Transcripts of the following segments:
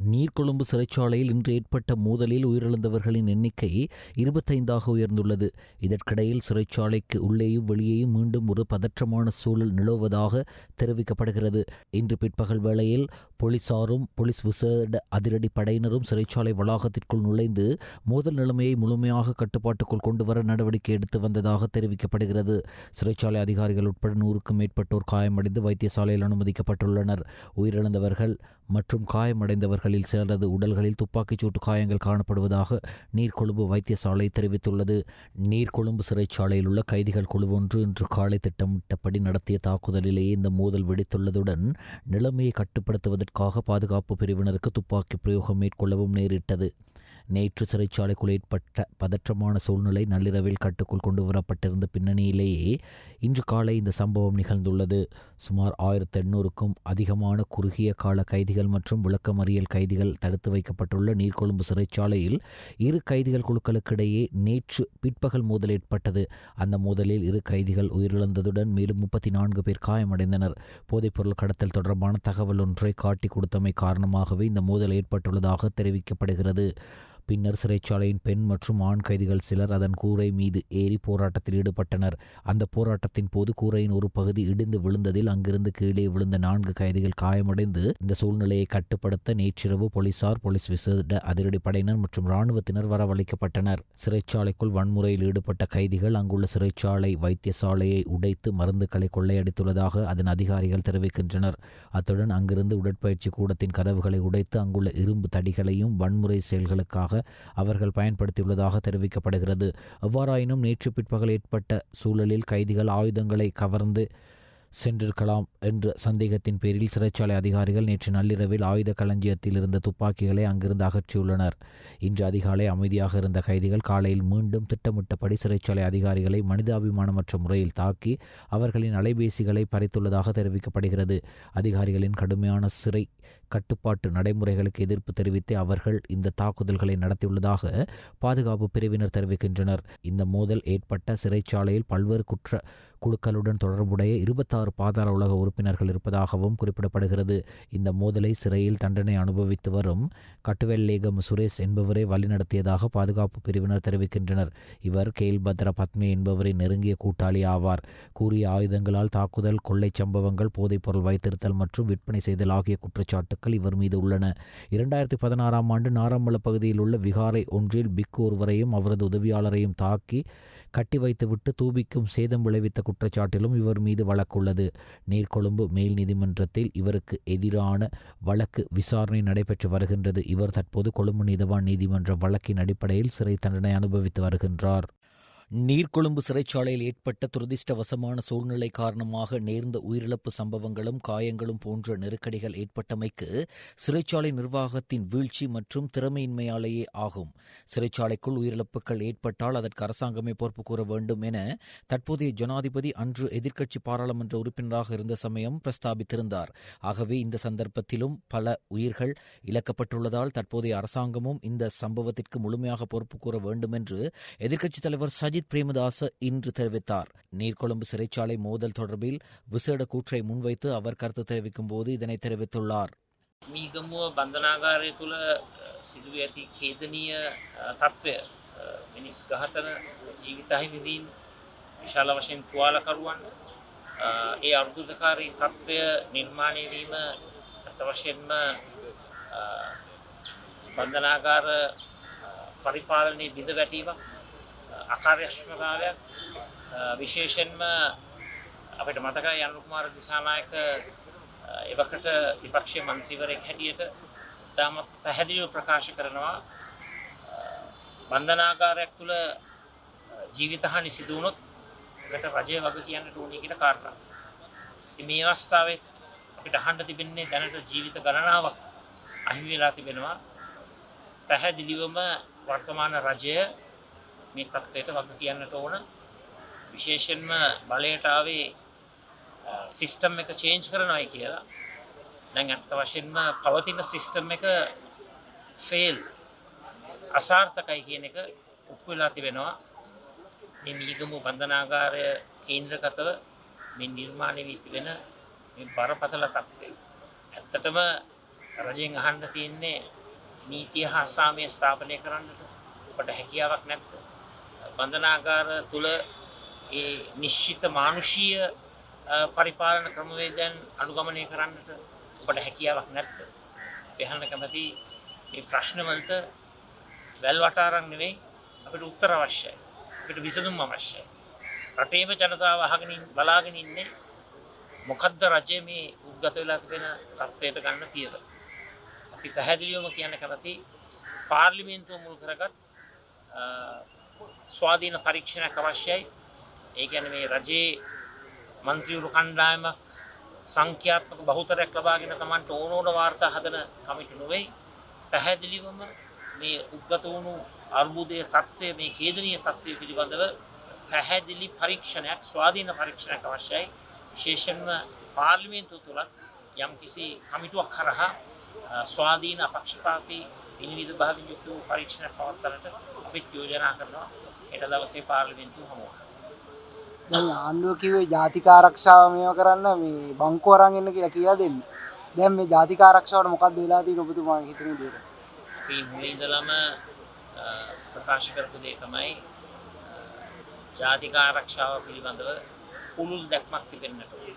நீர்கொழும்பு சிறைச்சாலையில் இன்று ஏற்பட்ட மோதலில் உயிரிழந்தவர்களின் எண்ணிக்கை 25ஆக உயர்ந்துள்ளது. இதற்கிடையில் சிறைச்சாலைக்கு உள்ளேயும் வெளியேயும் மீண்டும் ஒரு பதற்றமான சூழல் நிலவுவதாக தெரிவிக்கப்படுகிறது. இன்று பிற்பகல் வேளையில் போலீசாரும் போலீஸ் விசேட அதிரடி படையினரும் சிறைச்சாலை வளாகத்திற்குள் நுழைந்து மோதல் நிலைமையை முழுமையாக கட்டுப்பாட்டுக்குள் கொண்டுவர நடவடிக்கை எடுத்து வந்ததாக தெரிவிக்கப்படுகிறது. சிறைச்சாலை அதிகாரிகள் உட்பட 100க்கும் மேற்பட்டோர் காயமடைந்து வைத்தியசாலையில் அனுமதிக்கப்பட்டுள்ளனர். உயிரிழந்தவர்கள் மற்றும் காயமடைந்தவர்களில் சிலரது உடல்களில் துப்பாக்கிச்சூட்டு காயங்கள் காணப்படுவதாக நீர்கொழும்பு வைத்தியசாலை தெரிவித்துள்ளது. நீர்கொழும்பு சிறைச்சாலையில் உள்ள கைதிகள் குழு ஒன்று இன்று காலை திட்டமிட்டபடி நடத்திய தாக்குதலிலேயே இந்த மோதல் வெடித்துள்ளதுடன் நிலைமையை கட்டுப்படுத்துவதற்காக பாதுகாப்பு பிரிவினருக்கு துப்பாக்கி பிரயோகம் மேற்கொள்ளவும் நேரிட்டது. நேற்று சிறைச்சாலைக்குள் ஏற்பட்ட பதற்றமான சூழ்நிலை நள்ளிரவில் கட்டுக்குள் கொண்டு வரப்பட்டிருந்த பின்னணியிலேயே இன்று காலை இந்த சம்பவம் நிகழ்ந்துள்ளது. சுமார் 1800க்கும் அதிகமான குறுகிய கால கைதிகள் மற்றும் விளக்கமறியல் கைதிகள் தடுத்து வைக்கப்பட்டுள்ள நீர்கொழும்பு சிறைச்சாலையில் இரு கைதிகள் குழுக்களுக்கிடையே நேற்று பிற்பகல் மோதல் ஏற்பட்டது. அந்த மோதலில் இரு கைதிகள் உயிரிழந்ததுடன் மேலும் 34 பேர் காயமடைந்தனர். போதைப்பொருள் கடத்தல் தொடர்பான தகவல் ஒன்றை காட்டி கொடுத்தமை காரணமாகவே இந்த மோதல் ஏற்பட்டுள்ளதாக தெரிவிக்கப்படுகிறது. பின்னர் சிறைச்சாலையின் பெண் மற்றும் ஆண் கைதிகள் சிலர் அதன் கூரை மீது ஏறி போராட்டத்தில் ஈடுபட்டனர். அந்த போராட்டத்தின் போது கூரையின் ஒரு பகுதி இடிந்து விழுந்ததில் அங்கிருந்து கீழே விழுந்த 4 கைதிகள் காயமடைந்து இந்த சூழ்நிலையை கட்டுப்படுத்த நேற்றிரவு போலீசார், போலீஸ் விசேட அதிரடி படையினர் மற்றும் இராணுவத்தினர் வரவழைக்கப்பட்டனர். சிறைச்சாலைக்குள் வன்முறையில் ஈடுபட்ட கைதிகள் அங்குள்ள சிறைச்சாலை வைத்தியசாலையை உடைத்து மருந்துகளை கொள்ளையடித்துள்ளதாக அதன் அதிகாரிகள் தெரிவிக்கின்றனர். அத்துடன் அங்கிருந்து உடற்பயிற்சி கூடத்தின் கதவுகளை உடைத்து அங்குள்ள இரும்பு தடிகளையும் வன்முறை செயல்களுக்காக அவர்கள் பயன்படுத்தியுள்ளதாக தெரிவிக்கப்படுகிறது. எவ்வாறாயினும் நேற்று பிற்பகல் ஏற்பட்ட சூழலில் கைதிகள் ஆயுதங்களை கவர்ந்து சென்றிருக்கலாம் என்ற சந்தேகத்தின் பேரில் சிறைச்சாலை அதிகாரிகள் நேற்று நள்ளிரவில் ஆயுத களஞ்சியத்தில் இருந்த துப்பாக்கிகளை அங்கிருந்து அகற்றியுள்ளனர். இன்று அதிகாலை அமைதியாக இருந்த கைதிகள் காலையில் மீண்டும் திட்டமிட்டபடி சிறைச்சாலை அதிகாரிகளை மனிதாபிமானமற்ற முறையில் தாக்கி அவர்களின் அலைபேசிகளை பறித்துள்ளதாக தெரிவிக்கப்படுகிறது. அதிகாரிகளின் கடுமையான சிறை கட்டுப்பாட்டு நடைமுறைகளுக்கு எதிர்ப்பு தெரிவித்து அவர்கள் இந்த தாக்குதல்களை நடத்தியுள்ளதாக பாதுகாப்பு பிரிவினர் தெரிவிக்கின்றனர். இந்த மோதல் ஏற்பட்ட சிறைச்சாலையில் பல்வேறு குற்ற குழுக்களுடன் தொடர்புடைய 26 பாதாள உலக உறுப்பினர்கள் இருப்பதாகவும் குறிப்பிடப்படுகிறது. இந்த மோதலை சிறையில் தண்டனை அனுபவித்து வரும் கட்டுவெல்லேகம் சுரேஷ் என்பவரை வழிநடத்தியதாக பாதுகாப்பு பிரிவினர் தெரிவிக்கின்றனர். இவர் கேல்பத்ர பத்மே என்பவரின் நெருங்கிய கூட்டாளி ஆவார். கூறிய ஆயுதங்களால் தாக்குதல், கொள்ளை சம்பவங்கள், போதைப்பொருள் வைத்திருத்தல் மற்றும் விற்பனை செய்தல் ஆகிய குற்றச்சாட்டுக்கள் இவர் மீது உள்ளன. 2016ஆம் ஆண்டு நாரம்பல பகுதியில் உள்ள விகாரை ஒன்றில் பிக்கு ஒருவரையும் அவரது உதவியாளரையும் தாக்கி கட்டி வைத்துவிட்டு தூபிக்கும் சேதம் விளைவித்த குற்றச்சாட்டிலும் இவர் மீது வழக்குள்ளது. நீர்கொழும்பு மேல் நீதிமன்றத்தில் இவருக்கு எதிரான வழக்கு விசாரணை நடைபெற்று வருகின்றது. இவர் தற்போது கொழும்பு நீதவான் நீதிமன்ற வழக்கின் அடிப்படையில் சிறை தண்டனை அனுபவித்து வருகின்றார். நீர்கொழும்பு சிறைச்சாலையில் ஏற்பட்ட துரதிர்ஷ்டவசமான சூழ்நிலை காரணமாக நேர்ந்த உயிரிழப்பு சம்பவங்களும் காயங்களும் போன்ற நெருக்கடிகள் ஏற்பட்டமைக்கு சிறைச்சாலை நிர்வாகத்தின் வீழ்ச்சி மற்றும் திறமையின்மையாலேயே ஆகும். சிறைச்சாலைக்குள் உயிரிழப்புகள் ஏற்பட்டால் அதற்கு அரசாங்கமே பொறுப்பு கூற வேண்டும் என தற்போதைய ஜனாதிபதி அன்று எதிர்க்கட்சி பாராளுமன்ற உறுப்பினராக இருந்த சமயம் பிரஸ்தாபித்திருந்தார். ஆகவே இந்த சந்தர்ப்பத்திலும் பல உயிர்கள் இழக்கப்பட்டுள்ளதால் தற்போதைய அரசாங்கமும் இந்த சம்பவத்திற்கு முழுமையாக பொறுப்பு கூற வேண்டும் என்று எதிர்க்கட்சித் தலைவர் சஜித் பிரேமதாச இன்று தெரிவித்தார். நீர்கொழும்பு சிறைச்சாலை மோதல் தொடர்பில் விசேட கூற்றை முன்வைத்து அவர் கருத்து தெரிவிக்கும் போது இதனை தெரிவித்துள்ளார். මීගමුව බන්ධනාගාරය තුළ සිදුව ඇති ඛේදනීය තත්ත්වය මිනිස් ඝාතන ජීවිත අහිමිවීම විශාල වශයෙන් තුවාලකරුවන් ඒ අර්බුදකාරී තත්ත්වය නිර්මාණය වීම අත වශයෙන්ම බන්ධනාගාර පරිපාලනයේ බිඳ වැටීමක් අකාර්යක්ෂමතාවයක් විශේෂයෙන්ම අපිට මතකයි අනුර කුමාර දිසානායක එවකට විපක්ෂීය මන්ත්‍රීවරයෙක් හැටියට තාමත් පැහැදිලිව ප්‍රකාශ කරනවා බන්ධනාගාරයක් තුළ ජීවිතහානි සිදු වුණොත් ඒකට රජය වග කියන්නට ඕනේ කියන කාරණා. ඉතින් මේ අවස්ථාවේ අපිට අහන්න තිබෙන්නේ දැනට ජීවිත ගණනාවක් අහිමි වෙලා තිබෙනවා. පැහැදිලිවම වර්තමාන රජය මේ තත්ත්වයට වග කියන්නට ඕන. විශේෂයෙන්ම බලයට ආවේ සිස්ටම් එක චේන්ජ් කරනවායි කියලා. දැන් අත්ත වශයෙන්ම පවතින සිස්ටම් එක ෆේල් අසාර්ථකයි කියන එක ඔප්පු වෙලා තිබෙනවා. මේ මීගමු බන්ධනාගාරය කේන්ද්‍රගතව මේ නිර්මාණය වී තිබෙන මේ බරපතල තත්ත්වය. ඇත්තටම රජයෙන් අහන්න තියෙන්නේ නීතිය හා සාමය ස්ථාපනය කරන්නට ඔබට හැකියාවක් නැත්ද? බන්ධනාගාර තුල ඒ නිශ්චිත මානුෂීය පරිපාලන ක්‍රමවේදයන් අනුගමනය කරන්නට ඔබට හැකියාවක් නැත්ද? එහන්න කැමති මේ ප්‍රශ්න වලට වැල් වටාරම් නෙවෙයි අපිට උත්තර අවශ්‍යයි. අපිට විසඳුම් අවශ්‍යයි. රටේම ජනතාව අහගෙන බලාගෙන ඉන්නේ මොකද්ද රජයේ මේ උද්ගත වෙලා තිබෙන තත්ත්වයට ගන්න පියවර. අපි පැහැදිලිවම කියන්න කැමති පාර්ලිමේන්තුව මුල් කරගත් ස්වාධීන පරීක්ෂණයක් අවශ්‍යයි. ඒ කියන්නේ මේ රජයේ මන්ත්‍රීවරු කණ්ඩායමක් සංඛ්‍යාත්මක බහුතරයක් ලබාගෙන Tamanට ඕන වාර්තා හදන කමිටු නෙවෙයි. පැහැදිලිවම මේ උද්ගත වුණු අර්බුදයේ තත්ත්වය මේ ඛේදනීය තත්ත්වය පිළිබඳව පැහැදිලි පරීක්ෂණයක් ස්වාධීන පරීක්ෂණයක් අවශ්‍යයි. විශේෂයෙන්ම පාර්ලිමේන්තුව තුළ යම්කිසි කමිටුවක් කරහා ස්වාධීන අපක්ෂපාතී විනිවිද භාවින් යුක්ත වූ පරීක්ෂණයක් පවත්වන්නට අපි යෝජනා කරනවා. ඊට දවසේ පාර්ලිමේන්තුව හමුවනවා. දැන් ආණ්ඩුව කිව්වේ ජාතික ආරක්ෂාව මේව කරන්න මේ බංකුව අරන් එන්න කියලා දෙන්නේ. දැන් මේ ජාතික ආරක්ෂාවට මොකද්ද වෙලා තියෙන්නේ ඔබතුමාගේ හිතන දේ? අපි මුලින් ඉඳලම ප්‍රකාශ කරපු දේ තමයි ජාතික ආරක්ෂාව පිළිබඳව පුළුල් දැක්මක් තිබෙන්නට ඕනේ.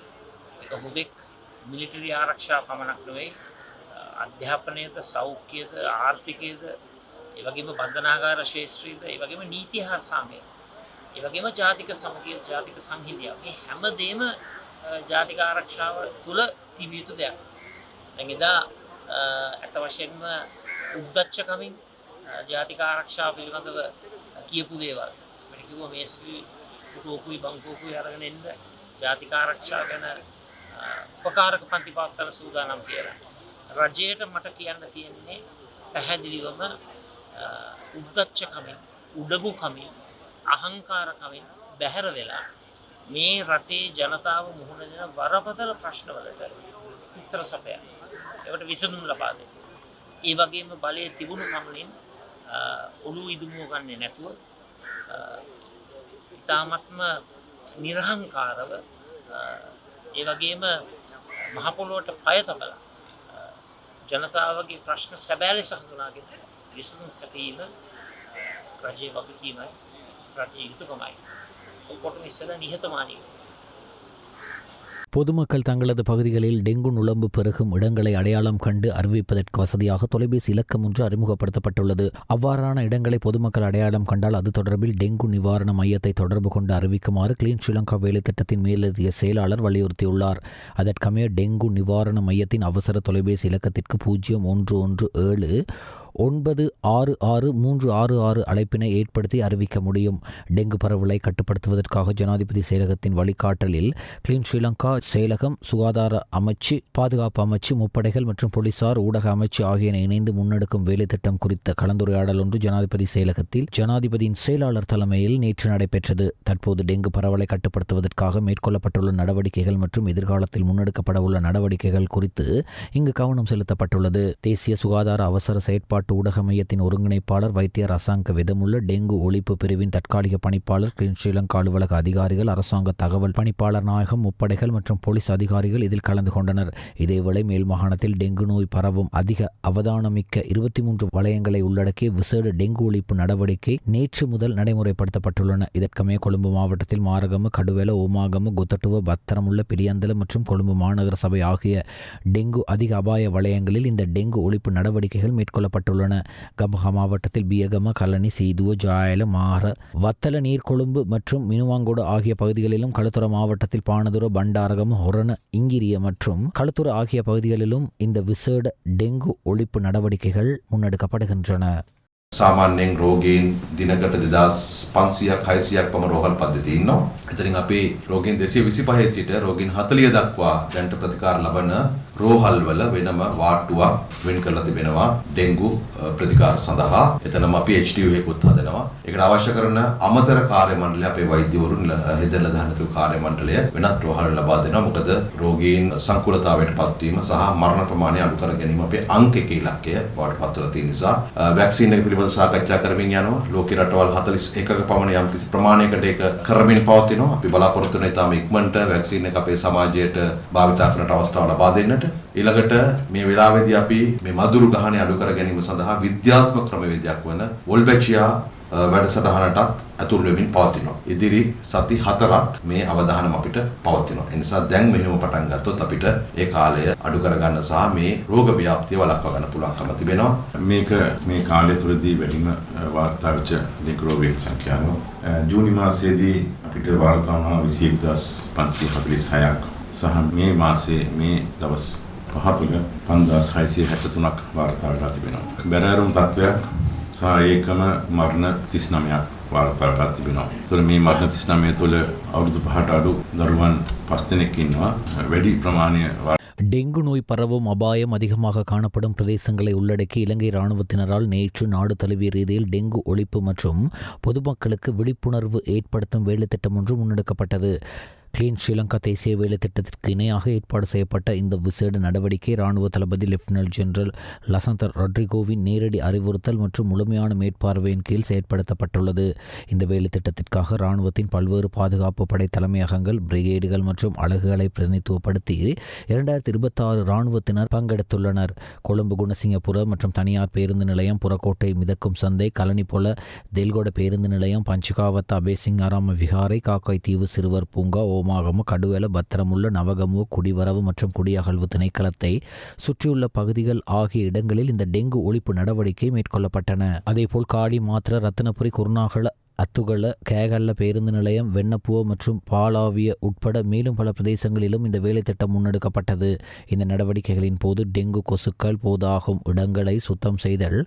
ඒක හුදෙක් මිලිටරි ආරක්ෂාව පමණක් නෙවෙයි අධ්‍යාපනයේද සෞඛ්‍යයේද ආර්ථිකයේද ඒ වගේම බන්ධනාගාර ශාස්ත්‍රීයද ඒ වගේම නීති හා සාමය ඒ වගේම ජාතික සමගිය ජාතික සංහිඳිය මේ හැමදේම ජාතික ආරක්ෂාව තුල තිබිය යුතු දෙයක්. දැන් එදා අත වශයෙන්ම උද්දච්චකමින් ජාතික ආරක්ෂාව පිළිබඳව කියපු දේවල් මම කිව්වා මේසුයි කුටෝකුයි බංකෝකුයි අරගෙන එන්න ජාතික ආරක්ෂාව ගැන උපකාරක පන්ති පවත්වන සූදානම් කියලා. රජයට මට කියන්න තියෙන්නේ පැහැදිලිවම උද්දච්චකමින් උඩගුකමින් අහංකාරකමින් බැහැර වෙලා මේ රටේ ජනතාව මුහුණ දෙන වරපතල ප්‍රශ්නවලට උත්තර සපයන්න. ඒකට විසඳුම් ලබා දෙන්න. ඒ වගේම බලයේ තිබුණු කමලින් ඔළුව ඉදුමුව ගන්නේ නැතුව ඉතාමත්ම නිර්හංකාරව ඒ වගේම මහ පොළොවට පය තබලා ජනතාවගේ ප්‍රශ්න සැබෑ ලෙස හඳුනාගෙන විසඳුම් සැපීම රජයේ වගකීමයි රජයේ යුතුකමයි. ඔක්කොටම ඉස්සෙල්ලා නිහතමානී பொதுமக்கள் தங்களது பகுதிகளில் டெங்கு நுளம்பு பெருகும் இடங்களை அடையாளம் கண்டு அறிவிப்பதற்கு வசதியாக தொலைபேசி இலக்கம் ஒன்று அறிமுகப்படுத்தப்பட்டுள்ளது. அவ்வாறான இடங்களை பொதுமக்கள் அடையாளம் கண்டால் அது தொடர்பில் டெங்கு நிவாரண மையத்தை தொடர்பு கொண்டு அறிவிக்குமாறு கிளீன் ஸ்ரீலங்கா வேலை திட்டத்தின் மேலதிக செயலாளர் வலியுறுத்தியுள்ளார். அதற்கமைய டெங்கு நிவாரண மையத்தின் அவசர தொலைபேசி இலக்கத்திற்கு 0117 966366 அழைப்பினை ஏற்படுத்தி அறிவிக்க முடியும். டெங்கு பரவலை கட்டுப்படுத்துவதற்காக ஜனாதிபதி செயலகத்தின் வழிகாட்டலில் கிளீன் ஸ்ரீலங்கா செயலகம், சுகாதார அமைச்சு, பாதுகாப்பு அமைச்சு, முப்படைகள் மற்றும் போலீசார், ஊடக அமைச்சு ஆகியன இணைந்து முன்னெடுக்கும் வேலை திட்டம் குறித்த கலந்துரையாடல் ஒன்று ஜனாதிபதி செயலகத்தில் ஜனாதிபதியின் செயலாளர் தலைமையில் நேற்று நடைபெற்றது. தற்போது டெங்கு பரவலை கட்டுப்படுத்துவதற்காக மேற்கொள்ளப்பட்டுள்ள நடவடிக்கைகள் மற்றும் எதிர்காலத்தில் முன்னெடுக்கப்பட உள்ள நடவடிக்கைகள் குறித்து இங்கு கவனம் செலுத்தப்பட்டுள்ளது. தேசிய சுகாதார அவசர செயற்பாட்டு ஊடக மையத்தின் ஒருங்கிணைப்பாளர் வைத்தியர் அசாங்க விதமுள்ள டெங்கு ஒழிப்பு பிரிவின் தற்காலிக பணிப்பாளர், கிளீன் ஸ்ரீலங்கா அலுவலக அதிகாரிகள், அரசாங்க தகவல் பணிப்பாளர் நாயகம், முப்படைகள் மற்றும் போலீஸ் அதிகாரிகள் இதில் கலந்து கொண்டனர். இதேவேளை மேல் மாகாணத்தில் டெங்கு நோய் பரவும் அதிக அவதானமிக்க 23 வலயங்களை உள்ளடக்கிய விசேட டெங்கு ஒழிப்பு நடவடிக்கை நேற்று முதல் நடைமுறைப்படுத்தப்பட்டுள்ளன. இதற்கமைய கொழும்பு மாவட்டத்தில் மாரகம, கடுவெல, ஓமாகம, கொத்தட்டுவ, பத்திரமுள்ள, பிலியந்தல மற்றும் கொழும்பு மாநகர சபை ஆகிய டெங்கு அதிக அபாய வலயங்களில் இந்த டெங்கு ஒழிப்பு நடவடிக்கைகள் மேற்கொள்ளப்பட்டுள்ளன. கம்பஹா மாவட்டத்தில் பியகம, கலனி, சீதுவ, ஜாயல, மார, வத்தல, நீர்கொழும்பு மற்றும் மினுவாங்கோடு ஆகிய பகுதிகளிலும், களுத்துறை மாவட்டத்தில் பானதுர, பண்டாரகம், ஹொரண, இங்கிரிய மற்றும் களுத்துறை ஆகிய பகுதிகளிலும் இந்த விசேட டெங்கு ஒழிப்பு நடவடிக்கைகள் முன்னெடுக்கப்படுகின்றன. සාමාන්‍යයෙන් රෝගීන් දිනකට 2500ක් 600ක් පමණ රෝහල් පද්ධති ඉන්නවා. එතනින් අපි රෝගීන් 225 සිට රෝගීන් 40 දක්වා දැනට ප්‍රතිකාර ලබන රෝහල් වල වෙනම වාට්ටුවක් වෙන් කරලා තිබෙනවා ඩෙන්ගු ප්‍රතිකාර සඳහා. එතනම අපි HTU එකකුත් හදනවා. ඒකට අවශ්‍ය කරන අමතර කාර්ය මණ්ඩලය අපේ වෛද්‍යවරුන් හෙදලා දානතු කාර්ය මණ්ඩලය වෙනත් රෝහල් ලබා දෙනවා. මොකද රෝගීන් සංකූලතාවයට පත්වීම සහ මරණ ප්‍රමාණය අඩු කර ගැනීම අපේ අංක 1 ඉලක්කය බවට පත් වෙලා තියෙන නිසා වැක්සින් එක පිළිබඳව සාකච්ඡා කරමින් යනවා. ලෝකේ රටවල් 41ක පමණ යම් කිසි ප්‍රමාණයකට ඒක කරමින් පවතිනවා. අපි බලාපොරොත්තු වෙන ඉතාම ඉක්මනට වැක්සින් එක අපේ සමාජයට භාවිතා කරන්නට අවස්ථාව ලබා දෙන්නට. ඊළඟට මේ වෙලාවේදී අපි මේ මදුරු ගහණය අඩු කර ගැනීම සඳහා විද්‍යාත්මක ක්‍රමවේදයක් වන වොල්බැචියා වැඩසටහනටත් ඇතුල් වෙමින් පවතිනවා. ඉදිරි සති 4ත් මේ අවධානම අපිට පවතිනවා. ඒ නිසා දැන් මෙහෙම පටන් ගත්තොත් අපිට ඒ කාලය අඩු කරගන්න සහ මේ රෝග ව්‍යාප්තිය වළක්වා ගන්න පුළුවන්කම තිබෙනවා. මේක මේ කාලය තුළදී වැඩිම වාර්තා වෙච්ච ඩෙන්ගු රෝගීන් සංඛ්‍යාව ජූනි මාසයේදී අපිට වාර්තා වුණා 21546ක් සහ මේ මාසයේ මේ දවස් 5 තුළ 5673ක් වාර්තා වෙලා තිබෙනවා. බැරෑරුම් තත්ත්වයක් සහ ඒකම මරණ 39ක් වාර්තා වෙලා තිබෙනවා. ඒතර මේ මරණ 39 තුළ අවුරුදු 5ට අඩු දරුවන් 5 දෙනෙක් ඉන්නවා. වැඩි ප්‍රමාණය டெங்கு நோய் பரவும் அபாயம் அதிகமாக காணப்படும் பிரதேசங்களை உள்ளடக்கி இலங்கை இராணுவத்தினரால் நேற்று நாடு தழுவிய ரீதியில் டெங்கு ஒழிப்பு மற்றும் பொதுமக்களுக்கு விழிப்புணர்வு ஏற்படுத்தும் வேலைத்திட்டம் ஒன்று முன்னெடுக்கப்பட்டது. கிளீன் ஸ்ரீலங்கா தேசிய வேலை திட்டத்திற்கு இணையாக ஏற்பாடு செய்யப்பட்ட இந்த விசேட நடவடிக்கை இராணுவ தளபதி லெப்டினன்ட் ஜெனரல் லசந்த ரொட்ரிகோவின் நேரடி அறிவுறுத்தல் மற்றும் முழுமையான மேற்பார்வையின் கீழ் செயற்படுத்தப்பட்டுள்ளது. இந்த வேலை திட்டத்திற்காக இராணுவத்தின் பல்வேறு பாதுகாப்பு படை தலைமையகங்கள், பிரிகேடுகள் மற்றும் அலகுகளை பிரதிநிதித்துவப்படுத்தி 2026 இராணுவத்தினர் பங்கெடுத்துள்ளனர். கொழும்பு குணசிங்கபுர மற்றும் தனியார் பேருந்து நிலையம், புறக்கோட்டை மிதக்கும் சந்தை, கலனிபொல தெல்கொட பேருந்து நிலையம், பஞ்சுகாவத்த அபேசிங்காராம விகாரை, காக்காய் தீவு சிறுவர் பூங்கா, ஓமாகமு, கடுவேல, பத்திரமுள்ள, நவகமு, குடிவரவு மற்றும் குடியகழ்வு திணைக்களத்தை சுற்றியுள்ள பகுதிகள் ஆகிய இடங்களில் இந்த டெங்கு ஒழிப்பு நடவடிக்கை மேற்கொள்ளப்பட்டன. அதேபோல் காடி, மாத்திர, ரத்தினபுரி, குருநாகல, அத்துகள, கேகல்ல பேருந்து நிலையம், வெண்ணப்புவ மற்றும் பாலாவிய உட்பட மேலும் பல பிரதேசங்களிலும் இந்த வேலைத்திட்டம் முன்னெடுக்கப்பட்டது. இந்த நடவடிக்கைகளின் போது டெங்கு கொசுக்கள் போதாகும் இடங்களை சுத்தம் செய்தல்,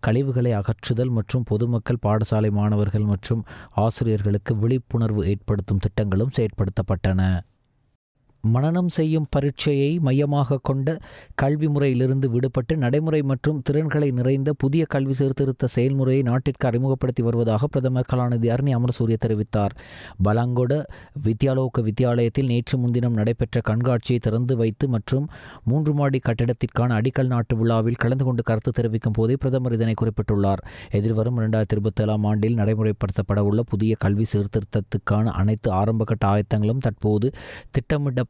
கழிவுகளை அகற்றுதல் மற்றும் பொதுமக்கள், பாடசாலை மாணவர்கள் மற்றும் ஆசிரியர்களுக்கு விழிப்புணர்வு ஏற்படுத்தும் திட்டங்களும் செயற்படுத்தப்பட்டன. மனனம் செய்யும் பரீட்சையை மையமாக கொண்ட கல்வி முறையிலிருந்து விடுபட்டு நடைமுறை மற்றும் திறன்களை நிறைந்த புதிய கல்வி சீர்திருத்த செயல்முறையை நாட்டிற்கு அறிமுகப்படுத்தி வருவதாக பிரதமர் கலாநிதி அர்னி அமரசூரிய தெரிவித்தார். பலாங்கொட வித்யாலோக வித்யாலயத்தில் நேற்று முன்தினம் நடைபெற்ற கண்காட்சியை திறந்து வைத்து மற்றும் 3 மாடி கட்டிடத்திற்கான அடிக்கல் நாட்டு விழாவில் கலந்து கொண்டு கருத்து தெரிவிக்கும் போதே பிரதமர் இதனை குறிப்பிட்டுள்ளார். எதிர்வரும் 2027 ஆண்டில் நடைமுறைப்படுத்தப்பட உள்ள புதிய கல்வி சீர்திருத்தத்துக்கான அனைத்து ஆரம்பகட்ட ஆயத்தங்களும் தற்போது திட்டமிட்ட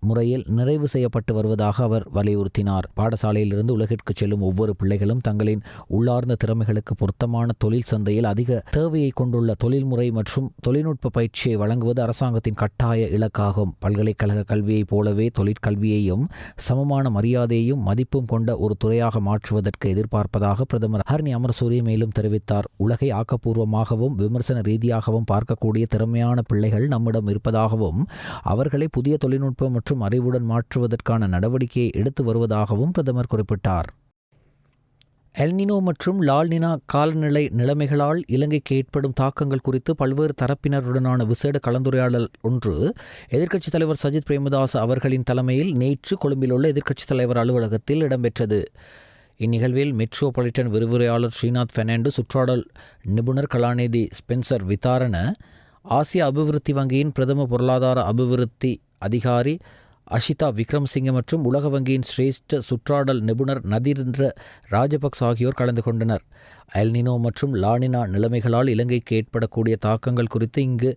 முறையில் நிறைவு செய்யப்பட்டு வருவதாக அவர் வலியுறுத்தினார். பாடசாலையிலிருந்து உலகிற்கு செல்லும் ஒவ்வொரு பிள்ளைகளும் தங்களின் உள்ளார்ந்த திறமைகளுக்கு பொருத்தமான தொழில் சந்தையில் அதிக தேவையை கொண்டுள்ள தொழில்முறை மற்றும் தொழில்நுட்ப பயிற்சியை வழங்குவது அரசாங்கத்தின் கட்டாய இலக்காகும். பல்கலைக்கழக கல்வியைப் போலவே தொழிற்கல்வியையும் சமமான மரியாதையையும் மதிப்பும் கொண்ட ஒரு துறையாக மாற்றுவதற்கு எதிர்பார்ப்பதாக பிரதமர் ஹர்னி அமரசூரிய மேலும் தெரிவித்தார். உலகை ஆக்கப்பூர்வமாகவும் விமர்சன ரீதியாகவும் பார்க்கக்கூடிய திறமையான பிள்ளைகள் நம்மிடம் இருப்பதாகவும் அவர்களை புதிய தொழில்நுட்ப மற்றும் அறிவுடன் மாற்றுவதற்கான நடவடிக்கையை எடுத்து வருவதாகவும் பிரதமர் குறிப்பிட்டார். எல்னினோ மற்றும் லால்னினா காலநிலை நிலைமைகளால் இலங்கைக்கு ஏற்படும் தாக்கங்கள் குறித்து பல்வேறு தரப்பினருடனான விசேட கலந்துரையாடல் ஒன்று எதிர்க்கட்சித் தலைவர் சஜித் பிரேமதாச அவர்களின் தலைமையில் நேற்று கொழும்பில் உள்ள எதிர்க்கட்சித் தலைவர் அலுவலகத்தில் இடம்பெற்றது. இந்நிகழ்வில் மெட்ரோபாலிட்டன் விரிவுரையாளர் ஸ்ரீநாத் பெர்னாண்டோ, சுற்றாடல் நிபுணர் கலாநிதி ஸ்பென்சர் விதாரண, ஆசிய அபிவிருத்தி வங்கியின் பிரதம பொருளாதார அபிவிருத்தி அதிகாரி அஷிதா விக்ரம்சிங்க மற்றும் உலக வங்கியின் சிரேஷ்ட சுற்றாடல் நிபுணர் நதீந்திர ராஜபக்ச ஆகியோர் கலந்து கொண்டனர். எல்னினோ மற்றும் லானினா நிலைமைகளால் இலங்கைக்கு ஏற்படக்கூடிய தாக்கங்கள் குறித்து இங்கு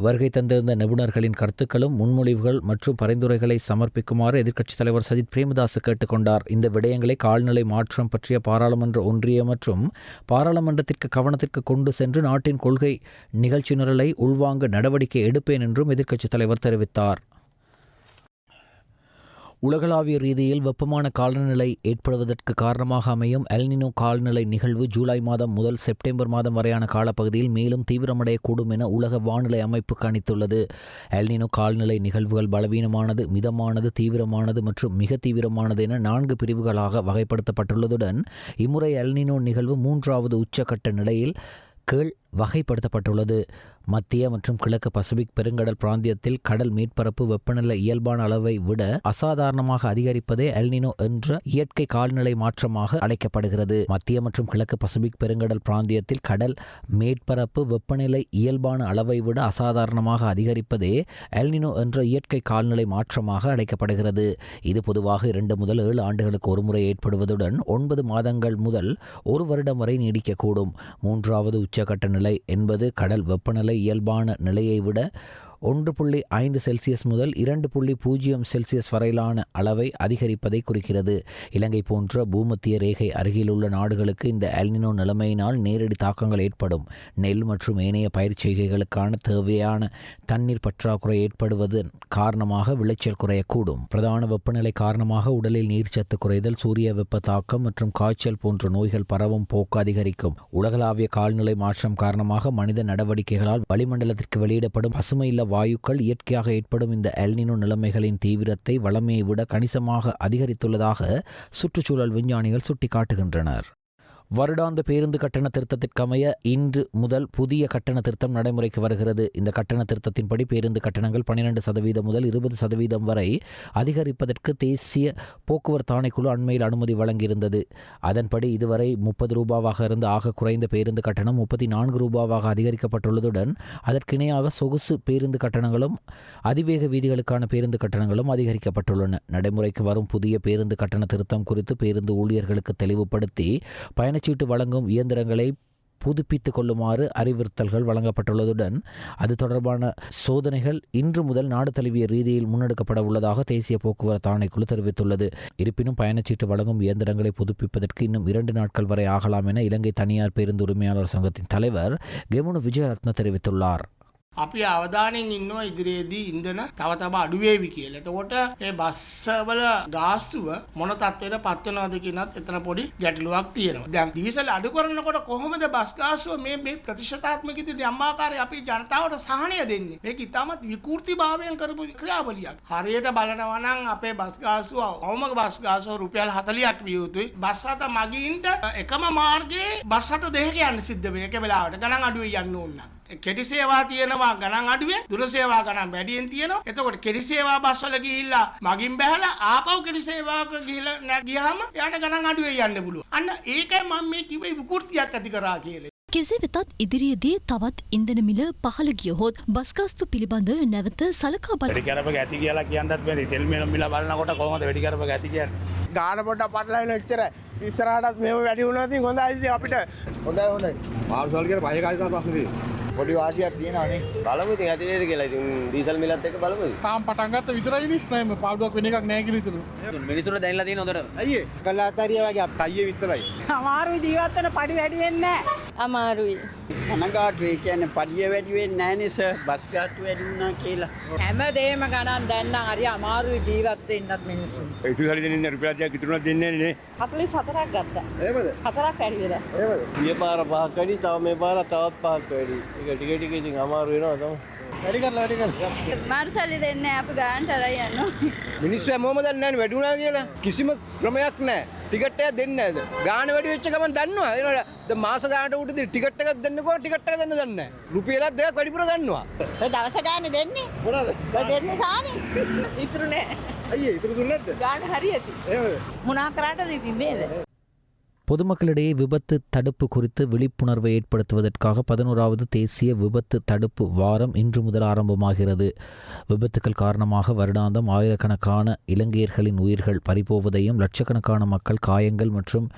வருகை தந்திருந்த நிபுணர்களின் கருத்துக்களும் முன்மொழிவுகள் மற்றும் பரிந்துரைகளை சமர்ப்பிக்குமாறு எதிர்க்கட்சித் தலைவர் சஜித் பிரேமதாச கேட்டுக்கொண்டார். இந்த விடயங்களை கால்நிலை மாற்றம் பற்றிய பாராளுமன்ற ஒன்றிய மற்றும் பாராளுமன்றத்திற்கு கவனத்திற்கு கொண்டு சென்று நாட்டின் கொள்கை நிகழ்ச்சி நிரலை உள்வாங்க நடவடிக்கை எடுப்பேன் என்றும் எதிர்க்கட்சித் தலைவர் தெரிவித்தார். உலகளாவிய ரீதியில் வெப்பமான காலநிலை ஏற்படுவதற்கு காரணமாக அமையும் எல்னினோ காலநிலை நிகழ்வு ஜூலை மாதம் முதல் செப்டம்பர் மாதம் வரையான காலப்பகுதியில் மேலும் தீவிரமடையக்கூடும் என உலக வானிலை அமைப்பு கணித்துள்ளது. எல்னினோ காலநிலை நிகழ்வுகள் பலவீனமானது, மிதமானது, தீவிரமானது மற்றும் மிக தீவிரமானது என 4 பிரிவுகளாக வகைப்படுத்தப்பட்டுள்ளதுடன் இம்முறை எல்னினோ நிகழ்வு 3வது உச்சக்கட்ட நிலையில் கீழ் வகைப்படுத்தப்பட்டுள்ளது. மத்திய மற்றும் கிழக்கு பசிபிக் பெருங்கடல் பிராந்தியத்தில் கடல் மேற்பரப்பு வெப்பநிலை இயல்பான அளவை விட அசாதாரணமாக அதிகரிப்பதே எல்னினோ என்ற இயற்கை காலநிலை மாற்றமாக அழைக்கப்படுகிறது. மத்திய மற்றும் கிழக்கு பசிபிக் பெருங்கடல் பிராந்தியத்தில் கடல் மேற்பரப்பு வெப்பநிலை இயல்பான அளவை விட அசாதாரணமாக அதிகரிப்பதே எல்னினோ என்ற இயற்கை காலநிலை மாற்றமாக அழைக்கப்படுகிறது. இது பொதுவாக 2 முதல் 7 ஆண்டுகளுக்கு ஒருமுறை ஏற்படுவதுடன் 9 மாதங்கள் முதல் 1 வருடம் வரை நீடிக்கக்கூடும். 3வது உச்சக்கட்ட நிலை என்பது கடல் வெப்பநிலை இயல்பான நிலையை விட 1.5 செல்சியஸ் முதல் 2.0 செல்சியஸ் வரையிலான அளவை அதிகரிப்பதை குறிக்கிறது. இலங்கை போன்ற பூமத்திய ரேகை அருகிலுள்ள நாடுகளுக்கு இந்த எல்னினோ நிலைமையினால் நேரடி தாக்கங்கள் ஏற்படும். நெல் மற்றும் ஏனைய பயிர் செய்கைகளுக்கான தேவையான தண்ணீர் பற்றாக்குறை ஏற்படுவதன் காரணமாக விளைச்சல் குறையக்கூடும். பிரதான வெப்பநிலை காரணமாக உடலில் நீர்ச்சத்து குறைதல், சூரிய வெப்ப தாக்கம் மற்றும் காய்ச்சல் போன்ற நோய்கள் பரவும் போக்கு அதிகரிக்கும். உலகளாவிய கால்நிலை மாற்றம் காரணமாக மனித நடவடிக்கைகளால் வளிமண்டலத்திற்கு வெளியிடப்படும் பசுமையில்ல வாயுக்கள் இயற்கையாக ஏற்படும் இந்த எல்னினோ நிலைமைகளின் தீவிரத்தை வளமையை விட கணிசமாக அதிகரித்துள்ளதாக சுற்றுச்சூழல் விஞ்ஞானிகள் சுட்டிக்காட்டுகின்றனர். வருடாந்த பேருந்து கட்டண திருத்தத்திற்கமைய இன்று முதல் புதிய கட்டண திருத்தம் நடைமுறைக்கு வருகிறது. இந்த கட்டண திருத்தத்தின்படி பேருந்து கட்டணங்கள் 12% முதல் 20% வரை அதிகரிப்பதற்கு தேசிய போக்குவரத்து ஆணைக்குழு அண்மையில் அனுமதி வழங்கியிருந்தது. அதன்படி இதுவரை 30 ரூபாவாக இருந்து ஆக குறைந்த பேருந்து கட்டணம் 34 ரூபாவாக அதிகரிக்கப்பட்டுள்ளதுடன் அதற்கிணையாக சொகுசு பேருந்து கட்டணங்களும் அதிவேக வீதிகளுக்கான பேருந்து கட்டணங்களும் அதிகரிக்கப்பட்டுள்ளன. நடைமுறைக்கு வரும் புதிய பேருந்து கட்டண திருத்தம் குறித்து பேருந்து ஊழியர்களுக்கு தெளிவுபடுத்தி பயணச்சீட்டு வழங்கும் இயந்திரங்களை புதுப்பித்துக் கொள்ளுமாறு அறிவுறுத்தல்கள் வழங்கப்பட்டுள்ளதுடன் அது தொடர்பான சோதனைகள் இன்று முதல் நாடு தழுவிய ரீதியில் முன்னெடுக்கப்பட உள்ளதாக தேசிய போக்குவரத்து ஆணைக்குழு தெரிவித்துள்ளது. இருப்பினும் பயணச்சீட்டு வழங்கும் இயந்திரங்களை புதுப்பிப்பதற்கு இன்னும் 2 நாட்கள் வரை ஆகலாம் என இலங்கை தனியார் பேருந்து உரிமையாளர் சங்கத்தின் தலைவர் கெமுனு விஜயரத்ன தெரிவித்துள்ளார். අපි අවධානයෙන් ඉන්නවා ඉදිරියේදී ඉන්ධන තව තව අඩු වේවි කියලා. එතකොට මේ බස්වල ගාස්තුව මොන තත්ත්වයට පත් වෙනවද කියනත් එතන පොඩි ගැටලුවක් තියෙනවා. දැන් ඩීසල් අඩු කරනකොට කොහොමද බස් ගාස්තුව මේ ප්‍රතිශතාත්මක ඉදිරි අම්මාකාරය අපි ජනතාවට සහනය දෙන්නේ? මේක ඉතාමත් විකෘතිභාවයෙන් කරපු ක්‍රියාවලියක්. හරියට බලනවා නම් අපේ බස් ගාස්තුව අවම බස් ගාස්තුව රුපියල් 40ක් විය යුතුයි. බස් රථ මගින්ට එකම මාර්ගයේ බස් රථ දෙකක යන්න සිද්ධ වෙයි. එක වෙලාවට ගණන් අඩුවේ යන්න ඕන නම්. කෙටි සේවා තියෙනවා ගණන් අඩුවෙන්, දුර සේවා ගණන් වැඩියෙන් තියෙනවා. එතකොට කෙටි සේවා බස් වල ගිහිල්ලා මගින් බැහැලා ආපහු කෙටි සේවාවක ගිහිල්ලා ගියාම යාට ගණන් අඩුවෙන් යන්න පුළුවන්. අන්න ඒකයි මම මේ කිව්වේ විකෘතියක් ඇති කරා කියලා. කෙසේ වෙතත් ඉදිරියේදී තවත් ඉන්ධන මිල පහළ ගියහොත් බස් ගාස්තු පිළිබඳ නැවත සලකා බලන්න. වැඩි කරපක ඇති කියලා කියන්නත් බැරි. තෙල් මිල බලනකොට කොහොමද වැඩි කරපක ඇති කියන්නේ? ගාන පොඩ්ඩක් පටලයින එච්චරයි. ඉස්සරහටත් මෙහෙම වැඩි වුණා ඉතින් හොඳයි අපිට. හොඳයි. මාර්සල් කියලා පහේ කායිසා ප්‍රශ්න තියෙනවා. පොඩි වාසියක් තියෙනවානේ. බලමු ඉතින් ඇති වේද කියලා. ඉතින් ඩීසල් මිලත් එක්ක බලමු. තාම පටන් ගත්ත විතරයිනේ. නෑ පාඩුවක් වෙන එකක් නෑ කියලා හිතනවා. මිනිස්සුන්ට දැනලා තියෙන හොඳට. අයියේ කලාකාරිය වගේ අයියේ විතරයි. අමාරුයි ජීවත් වෙන පඩි වැඩි වෙන්නේ නැහැ. අමාරුයි. අනගාටුවේ කියන්නේ පඩිය වැඩි වෙන්නේ නැහැ නේ සර්. බස් ගාස්තු වැඩි වුණා කියලා. හැමදේම ගණන් දැන් නම් හරි අමාරුයි ජීවත් වෙන්නත් මිනිස්සු. ඒ ඉතින් හරි දෙන්නේ රුපියල් 10ක් ඉතුරුනක් දෙන්නේ නැහැ නේ. 44ක් ගත්තා. එහෙමද? 4ක් වැඩි වෙලා. එහෙමද? ඊයේ පාර 5ක් වැඩි, තව මේ පාර තවත් 5ක් වැඩි. ඒක ටික ඉතින් අමාරු වෙනවා තමයි. වැඩි කරලා. මාර්සල් දෙන්නේ අපි ගානට අරයි යනවා. මිනිස්සු හැමෝම දන්නේ නැහැ වැඩි වුණා කියලා. කිසිම ක්‍රමයක් නැහැ. ටිකට් එක දෙන්නේ නැද්ද? ගාන වැඩි වෙච්ච ගමන් දන්නවා. ඒනොට දැන් මාස ගානට උඩදී ටිකට් එකක් දෙන්නකෝ ටිකට් එක දෙන්න දන්නේ නැහැ. රුපියලක් දෙකක් වැඩිපුර ගන්නවා. ඒ දවස ගානේ දෙන්නේ. මොනවාද? ඒ දෙන්නේ සානේ. ඉතුරු නෑ. අයියේ ඉතුරු දුන්නේ නැද්ද? ගාන හරියටි. එහෙමද? මොනා කරාටද ඉතින් නේද? பொதுமக்களிடையே விபத்து தடுப்பு குறித்து விழிப்புணர்வை ஏற்படுத்துவதற்காக 11வது தேசிய விபத்து தடுப்பு வாரம் இன்று முதல் ஆரம்பமாகிறது. விபத்துக்கள் காரணமாக வருடாந்தம் ஆயிரக்கணக்கான இலங்கையர்களின் உயிர்கள் பறிபோவதையும் லட்சக்கணக்கான மக்கள் காயங்கள் மற்றும்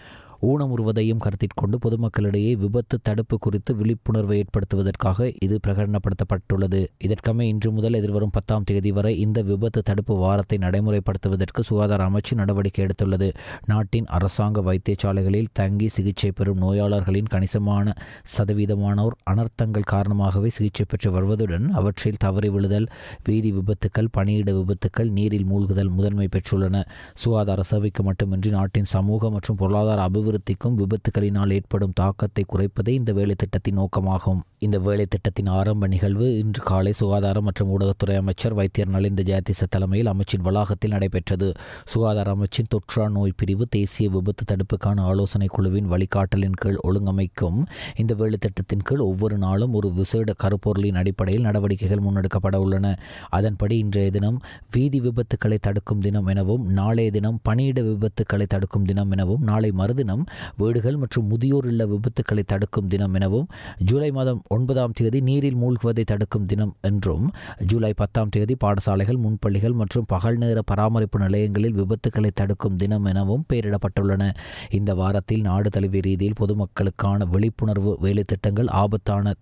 ஊனமுறுவதையும் கருத்தில் கொண்டு பொதுமக்களிடையே விபத்து தடுப்பு குறித்து விழிப்புணர்வை ஏற்படுத்துவதற்காக இது பிரகடனப்படுத்தப்பட்டுள்ளது. இதற்கமே இன்று முதல் எதிர்வரும் 10ஆம் தேதி வரை இந்த விபத்து தடுப்பு வாரத்தை நடைமுறைப்படுத்துவதற்கு சுகாதார அமைச்சு நடவடிக்கை எடுத்துள்ளது. நாட்டின் அரசாங்க வைத்தியசாலைகளில் தங்கி சிகிச்சை பெறும் நோயாளர்களின் கணிசமான சதவீதமானோர் அனர்த்தங்கள் காரணமாகவே சிகிச்சை பெற்று வருவதுடன் அவற்றில் தவறி விழுதல், வீதி விபத்துக்கள், பணியிட விபத்துக்கள், நீரில் மூழ்குதல் முதன்மை பெற்றுள்ளன. சுகாதார சேவைக்கு மட்டுமின்றி நாட்டின் சமூக மற்றும் பொருளாதார அபிவிருத்திக்கும் விபத்துகளினால் ஏற்படும் தாக்கத்தை குறைப்பதே இந்த வேலை திட்டத்தின் நோக்கமாகும். இந்த வேலை திட்டத்தின் ஆரம்ப நிகழ்வு இன்று காலை சுகாதாரம் மற்றும் ஊடகத்துறை அமைச்சர் வைத்தியர் நலிந்த ஜெயதிச தலைமையில் அமைச்சின் வளாகத்தில் நடைபெற்றது. சுகாதார அமைச்சின் தொற்றா நோய் பிரிவு தேசிய விபத்து தடுப்புக்கான ஆலோசனை குழுவின் வழிகாட்டலின் கீழ் ஒழுங்கமைக்கும் இந்த வேலை திட்டத்தின் கீழ் ஒவ்வொரு நாளும் ஒரு விசேட கருப்பொருளின் அடிப்படையில் நடவடிக்கைகள் முன்னெடுக்கப்பட உள்ளன. அதன்படி இன்றைய தினம் வீதி விபத்துக்களை தடுக்கும் தினம் எனவும், நாளைய தினம் பணியிட விபத்துக்களை தடுக்கும் தினம் எனவும், நாளை மறுதினம் வீடுகள் மற்றும் முதியோர் இல்ல விபத்துக்களை தடுக்கும் தினம் எனவும், ஜூலை மாதம் 9ஆம் தேதி நீரில் மூழ்குவதை தடுக்கும் தினம் என்றும், ஜூலை 10ஆம் தேதி பாடசாலைகள், முன்பள்ளிகள் மற்றும் பகல் நேர பராமரிப்பு நிலையங்களில் விபத்துக்களை தடுக்கும் தினம் எனவும் பெயரிடப்பட்டுள்ளன. இந்த வாரத்தில் நாடு தழுவிய ரீதியில் பொதுமக்களுக்கான விழிப்புணர்வு வேலைத்திட்டங்கள், ஆபத்தான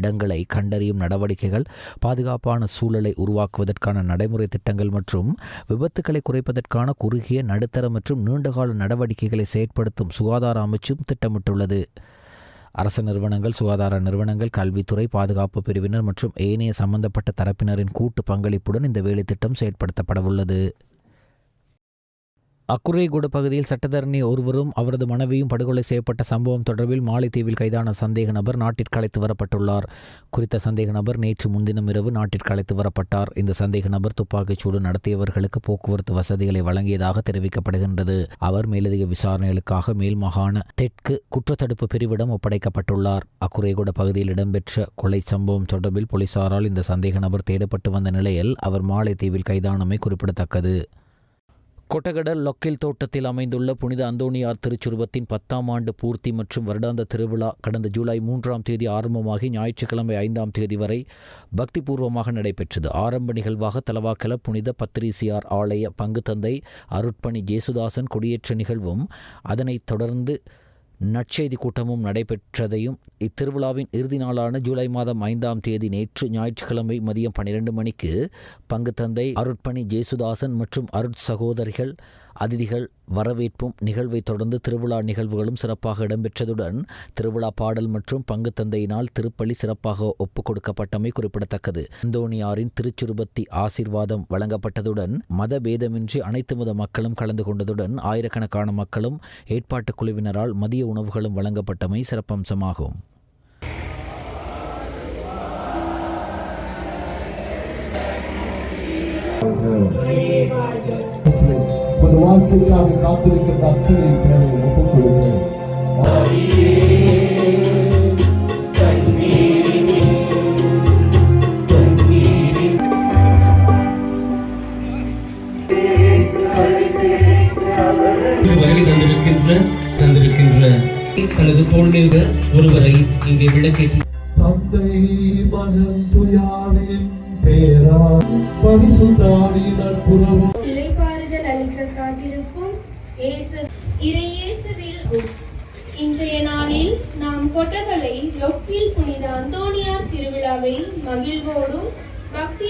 இடங்களை கண்டறியும் நடவடிக்கைகள், பாதுகாப்பான சூழலை உருவாக்குவதற்கான நடைமுறை திட்டங்கள் மற்றும் விபத்துக்களை குறைப்பதற்கான குறுகிய, நடுத்தர மற்றும் நீண்டகால நடவடிக்கைகளை செயற்படுத்தும் சுகாதார அமைச்சும் திட்டமிட்டுள்ளது. அரசு நிறுவனங்கள், சுகாதார நிறுவனங்கள், கல்வித்துறை, பாதுகாப்பு பிரிவினர் மற்றும் ஏனைய சம்பந்தப்பட்ட தரப்பினரின் கூட்டு பங்களிப்புடன் இந்த வேலைத்திட்டம் செயற்படுத்தப்படவுள்ளது. அக்குரேகுட பகுதியில் சட்டத்தரணி ஒருவரும் அவரது மனைவியும் படுகொலை செய்யப்பட்ட சம்பவம் தொடர்பில் மாலைத்தீவில் கைதான சந்தேக நபர் நாட்டிற்கு அழைத்து வரப்பட்டுள்ளார். குறித்த சந்தேக நபர் நேற்று முன்தினம் இரவு நாட்டிற்கு அழைத்து வரப்பட்டார். இந்த சந்தேக நபர் துப்பாக்கிச்சூடு நடத்தியவர்களுக்கு போக்குவரத்து வசதிகளை வழங்கியதாக தெரிவிக்கப்படுகின்றது. அவர் மேலதிக விசாரணைகளுக்காக மேல் மாகாண தெற்கு குற்றத்தடுப்பு பிரிவிடம் ஒப்படைக்கப்பட்டுள்ளார். அக்குரேகுட பகுதியில் இடம்பெற்ற கொலை சம்பவம் தொடர்பில் போலீசாரால் இந்த சந்தேக நபர் தேடப்பட்டு வந்த நிலையில் அவர் மாலைத்தீவில் கைதானமை குறிப்பிடத்தக்கது. கொட்டகட லொக்கில் தோட்டத்தில் அமைந்துள்ள புனித அந்தோணியார் திருச்சுருபத்தின் 10ஆம் ஆண்டு பூர்த்தி மற்றும் வருடாந்த திருவிழா கடந்த ஜூலை 3ஆம் தேதி ஆரம்பமாகி ஞாயிற்றுக்கிழமை 5ஆம் தேதி வரை பக்திபூர்வமாக நடைபெற்றது. ஆரம்ப நிகழ்வாக தலவாக்கல புனித பத்திரிசியார் ஆலய பங்கு தந்தை அருட்பணி ஜேசுதாசன் கொடியேற்ற நிகழ்வும் அதனைத் தொடர்ந்து நற்செய்தி கூட்டமும் நடைபெற்றதையும், இத்திருவிழாவின் இறுதி நாளான ஜூலை மாதம் 5ஆம் தேதி நேற்று ஞாயிற்றுக்கிழமை மதியம் 12 மணிக்கு பங்கு தந்தை அருட்பணி ஜேசுதாசன் மற்றும் அருட் சகோதரிகள் அதிதிகள் வரவேற்பும் நிகழ்வை தொடர்ந்து திருவிழா நிகழ்வுகளும் சிறப்பாக இடம்பெற்றதுடன் திருவிழா பாடல் மற்றும் பங்கு தந்தையினால் திருப்பலி சிறப்பாக ஒப்புக் கொடுக்கப்பட்டமை குறிப்பிடத்தக்கது. அந்தோணியாரின் திருச்சுருபத்தி ஆசீர்வாதம் வழங்கப்பட்டதுடன் மதபேதமின்றி அனைத்து மத மக்களும் கலந்து கொண்டதுடன் ஆயிரக்கணக்கான மக்களும் ஏற்பாட்டுக் குழுவினரால் மதிய உணவுகளும் வழங்கப்பட்டமை சிறப்பம்சமாகும். ஒரு வாழ்க்கைக்காக காத்திருக்கின்ற அத்தனை பேரை ஒப்புக் கொடுக்கிறேன். வருகை தந்திருக்கின்ற தனது தோளில் ஒருவரை இங்கே விளக்கேற்றி தந்தை மகன் துயாவின் பேரா பரிசுத்தாவின் அற்புதமும் இளைப்பாறுதல் அளிக்க காத்திருக்கும் இறையேசுவில் இன்றைய நாளில் நாம் கொட்டகலை லொக்கில் புனித அந்தோணியார் திருவிழாவை மகிழ்வோடும் பக்தி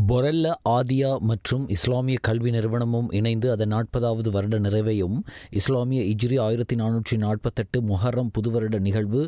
பொரெல்ல ஆதியா மற்றும் இஸ்லாமிய கல்வி நிறுவனமும் இணைந்து அதன் 40வது வருட நிறைவையும் இஸ்லாமிய இஜ்ரி 1448 முஹர்ரம் புதுவருட நிகழ்வு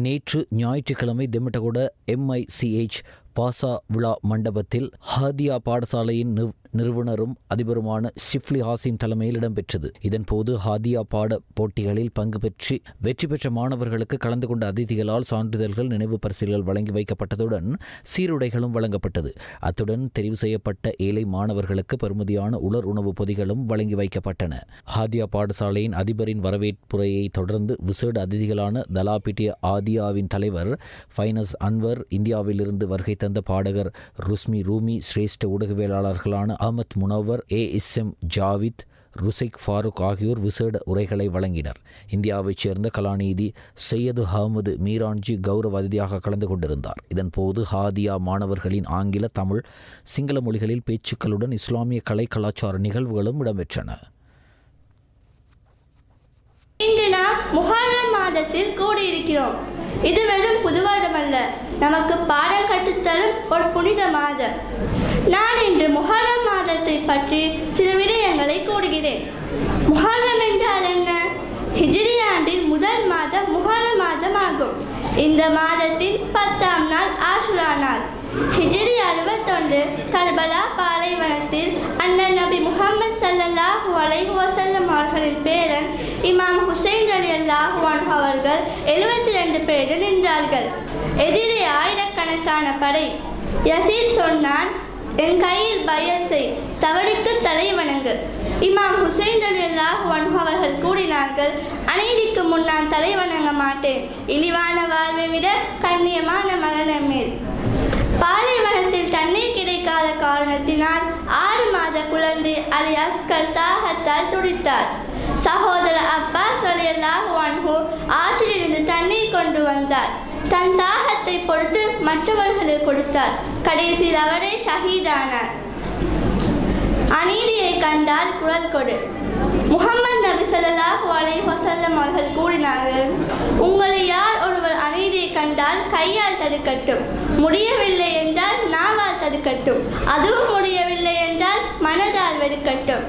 நேற்று ஞாயிற்றுக்கிழமை தெமட்டகொட MICH பாசா விழா மண்டபத்தில் ஹாதியா பாடசாலையின் நிறுவனரும் அதிபருமான ஷிப்லி ஹாசிம் தலைமையில் இடம்பெற்றது. இதன்போது ஹாதியா பாட போட்டிகளில் பங்கு பெற்று வெற்றி பெற்ற மாணவர்களுக்கு கலந்து கொண்ட அதிதிகளால் சான்றிதழ்கள், நினைவு பரிசுகள் வழங்கி வைக்கப்பட்டதுடன் சீருடைகளும் வழங்கப்பட்டது. அத்துடன் தெரிவு செய்யப்பட்ட ஏழை மாணவர்களுக்கு பெறுமதியான உலர் உணவு பொதிகளும் வழங்கி வைக்கப்பட்டன. ஹாதியா பாடசாலையின் அதிபரின் வரவேற்புரையை தொடர்ந்து விசேட அதிதிகளான தலாபிட்டிய ஆதியாவின் தலைவர் ஃபைனஸ் அன்வர், இந்தியாவிலிருந்து வருகை தந்த பாடகர் ருஸ்மி ரூமி, சிரேஷ்ட ஊடகவியலாளர்களான அஹமத் முனவர், ASM ஜாவித், ருசைக் ஃபாரூக் ஆகியோர் விசேட உரைகளை வழங்கினர். இந்தியாவைச் சேர்ந்த கலாநிதி சையது அஹமது மீரான்ஜி கௌரவ அதிதியாக கலந்து கொண்டிருந்தார். இதன்போது ஹாதியா மாணவர்களின் ஆங்கில, தமிழ், சிங்கள மொழிகளில் பேச்சுக்களுடன் இஸ்லாமிய கலை கலாச்சார நிகழ்வுகளும் இடம்பெற்றன. இன்று நாம் முஹர்ரம் மாதத்தில் கூடியிருக்கிறோம். இது வெறும் புது வருடமல்ல, நமக்கு பாடம் கற்றுத்தரும் ஒரு புனித மாதம். நான் இன்று முஹர்ரம் மாதத்தை பற்றி சில விடயங்களை கூறுகிறேன். முஹர்ரம் என்றால் என்ன? ஹிஜ்ரி ஆண்டின் முதல் மாதம் முஹர்ரம் மாதம் ஆகும். இந்த மாதத்தின் 10ஆம் நாள் ஆஷுரா நாள். ஹிஜ்ரி 61 கர்பலா பாலைவனத்தில் அண்ணன் நபி முஹம்மது ஸல்லல்லாஹு அலைஹி வஸல்லம் அவர்களின் பேரன் இமாம் ஹுசைன் ரலியல்லாஹு அன்ஹு அவர்கள் 72 பேருடன் நின்றார்கள். எதிரே ஆயிரக்கணக்கான படை. யசீத் சொன்னான், என் கையில் பையத் செய், தவறுக்கு தலை வணங்கு. இமாம் ஹுசைன் ரலியல்லாஹு அன்ஹு அவர்கள் கூறினார்கள், அநீதிக்கு முன் நான் தலை வணங்க மாட்டேன், இழிவான வாழ்வை விட கண்ணியமான மரணம் மேல். பாலைவனத்தில் தண்ணீர் கிடைக்காத காரணத்தினால் 6 மாத குழந்தை அலி அஸ்கர் தாகத்தால் துடித்தார். சகோதரர் அப்பாஸ் ரலியல்லாஹு அன்ஹு ஆற்றிலிருந்து தண்ணீர் கொண்டு வந்தார். தன் தாகத்தை பொறுத்து மற்றவர்களுக்கு கொடுத்தார். கடைசியில் அவரே ஷஹீதானார். அநீதியை கண்டால் குரல் கொடு. முஹம்மது நபி ஸல்லல்லாஹு அலைஹி வஸல்லம் அவர்கள் கூறினார்கள், உங்களை யார் ஒருவர் அநீதியை கண்டால் கையால் தடுக்கட்டும், முடியவில்லை என்றால் நாவால் தடுக்கட்டும், அதுவும் முடியவில்லை என்றால் மனதால் வெறுக்கட்டும்.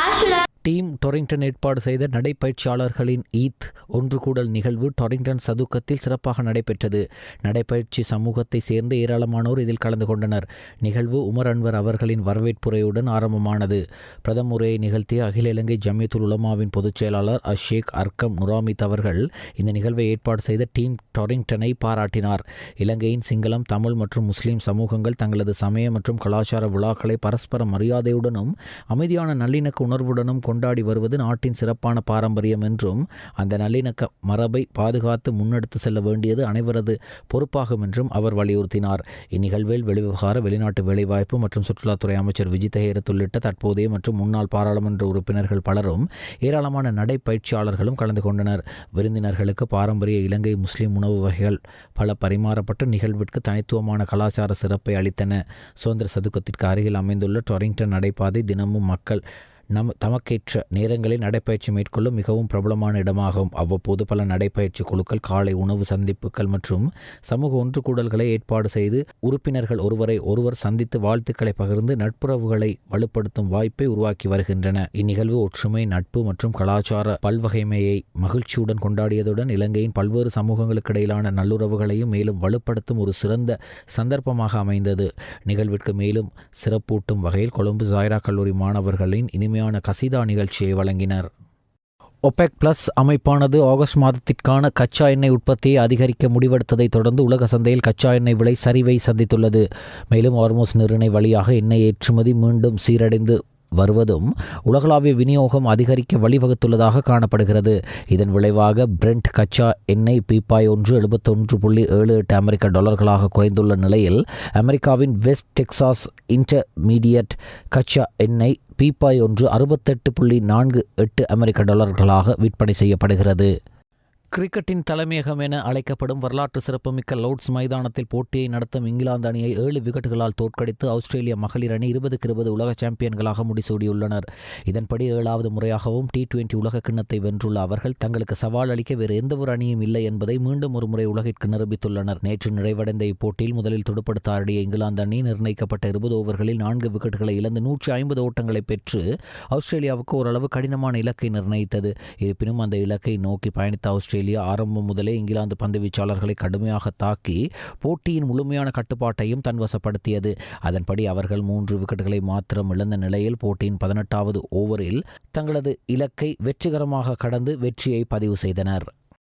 ஆஷுரா டீம் டொரிங்டன் ஏற்பாடு செய்த நடைப்பயிற்சியாளர்களின் ஈத் ஒன்று கூடல் நிகழ்வு டொரிங்டன் சதுக்கத்தில் சிறப்பாக நடைபெற்றது. நடைப்பயிற்சி சமூகத்தை சேர்ந்த ஏராளமானோர் இதில் கலந்து கொண்டனர். நிகழ்வு உமர் அன்வர் அவர்களின் வரவேற்புரையுடன் ஆரம்பமானது. பிரதம உரையை நிகழ்த்திய அகில இலங்கை ஜம்மியத்துல் உலமாவின் பொதுச் செயலாளர் அஷேக் அர்க்கம் நுராமித் அவர்கள் இந்த நிகழ்வை ஏற்பாடு செய்த டீம் டொரிங்டனை பாராட்டினார். இலங்கையின் சிங்களம், தமிழ் மற்றும் முஸ்லிம் சமூகங்கள் தங்களது சமய மற்றும் கலாச்சார விழாக்களை பரஸ்பர மரியாதையுடனும் அமைதியான நல்லிணக்க உணர்வுடனும் கொண்டாடி வருவது நாட்டின் சிறப்பான பாரம்பரியம் என்றும் அந்த நல்லிணக்க மரபை பாதுகாத்து முன்னெடுத்து செல்ல வேண்டியது அனைவரது பொறுப்பாகும் என்றும் அவர் வலியுறுத்தினார். இந்நிகழ்வில் வெளிவிவகார, வெளிநாட்டு வேலைவாய்ப்பு மற்றும் சுற்றுலாத்துறை அமைச்சர் விஜித ஹேரத் உள்ளிட்ட தற்போதைய மற்றும் முன்னாள் பாராளுமன்ற உறுப்பினர்கள் பலரும் ஏராளமான நடைப்பயிற்சியாளர்களும் கலந்து கொண்டனர். விருந்தினர்களுக்கு பாரம்பரிய இலங்கை முஸ்லிம் உணவு வகைகள் பல பரிமாறப்பட்ட நிகழ்விற்கு தனித்துவமான கலாச்சார சிறப்பை அளித்தன. சுதந்திர சதுக்கத்திற்கு அருகில் அமைந்துள்ள டொரிங்டன் நடைபாதை தினமும் மக்கள் தமக்கேற்ற நேரங்களில் நடைப்பயிற்சி மேற்கொள்ளும் மிகவும் பிரபலமான இடமாகும். அவ்வப்போது பல நடைப்பயிற்சி குழுக்கள் காலை உணவு சந்திப்புகள் மற்றும் சமூக ஒன்று கூடல்களை ஏற்பாடு செய்து உறுப்பினர்கள் ஒருவரை ஒருவர் சந்தித்து வாழ்த்துக்களை பகிர்ந்து நட்புறவுகளை வலுப்படுத்தும் வாய்ப்பை உருவாக்கி வருகின்றன. இந்நிகழ்வு ஒற்றுமை, நட்பு மற்றும் கலாச்சார பல்வகைமையை மகிழ்ச்சியுடன் கொண்டாடியதுடன் இலங்கையின் பல்வேறு சமூகங்களுக்கு இடையிலான நல்லுறவுகளையும் மேலும் வலுப்படுத்தும் ஒரு சிறந்த சந்தர்ப்பமாக அமைந்தது. நிகழ்விற்கு மேலும் சிறப்பூட்டும் வகையில் கொழும்பு ஜாயிரா கல்லூரி மாணவர்களின் இனிமையான கசிதா நிகழ்ச்சியை வழங்கினர். ஒபெக் பிளஸ் அமைப்பானது ஆகஸ்ட் மாதத்திற்கான கச்சா எண்ணெய் உற்பத்தியை அதிகரிக்க முடிவெடுத்ததை தொடர்ந்து உலக சந்தையில் கச்சா எண்ணெய் விலை சரிவை சந்தித்துள்ளது. மேலும் ஹார்மோஸ் நீரிணை வழியாக எண்ணெய் ஏற்றுமதி மீண்டும் சீரடைந்து வருவதும் உலகளாவிய விநியோகம் அதிகரிக்க வழிவகுத்துள்ளதாக காணப்படுகிறது. இதன் விளைவாக பிரெண்ட் கச்சா எண்ணெய் பீப்பாய் ஒன்று $71.78 அமெரிக்க டாலர்களாக குறைந்துள்ள நிலையில் அமெரிக்காவின் வெஸ்ட் டெக்சாஸ் இன்டர்மீடியட் கச்சா எண்ணெய் பீப்பாய் ஒன்று $68.48 அமெரிக்க டாலர்களாக விற்பனை செய்யப்படுகிறது. கிரிக்கெட்டின் தலைமையகம் என அழைக்கப்படும் வரலாற்று சிறப்புமிக்க லோர்ட்ஸ் மைதானத்தில் போட்டியை நடத்தும் இங்கிலாந்து அணியை 7 விக்கெட்டுகளால் தோற்கடித்து ஆஸ்திரேலிய மகளிர் அணி 2020 உலக சாம்பியன்களாக முடிசூடியுள்ளனர். இதன்படி 7வது முறையாகவும் T20 உலக கிண்ணத்தை வென்றுள்ள அவர்கள் தங்களுக்கு சவால் அளிக்க வேறு எந்தவொரு அணியும் இல்லை என்பதை மீண்டும் ஒரு முறை உலகிற்கு நிரூபித்துள்ளனர். நேற்று நிறைவடைந்த இப்போட்டியில் முதலில் துடுப்படுத்த ஆடிய இங்கிலாந்து அணி நிர்ணயிக்கப்பட்ட 20 ஓவர்களில் 4 விக்கெட்டுகளை இழந்து 150 ஓட்டங்களை பெற்று ஆஸ்திரேலியாவுக்கு ஓரளவு கடினமான இலக்கை நிர்ணயித்தது. இருப்பினும் அந்த இலக்கை நோக்கி பயணித்த ஆஸ்திரேலியா ஆரம்பம் முதலே இங்கிலாந்து பந்துவீச்சாளர்களை கடுமையாக தாக்கி போட்டியின் முழுமையான கட்டுப்பாட்டையும் தன்வசப்படுத்தியது. அதன்படி அவர்கள் 3 விக்கெட்டுகளை மாத்திரம் இழந்த நிலையில் போட்டியின் 18வது ஓவரில் தங்களது இலக்கை வெற்றிகரமாக கடந்து வெற்றியை பதிவு செய்தனர்.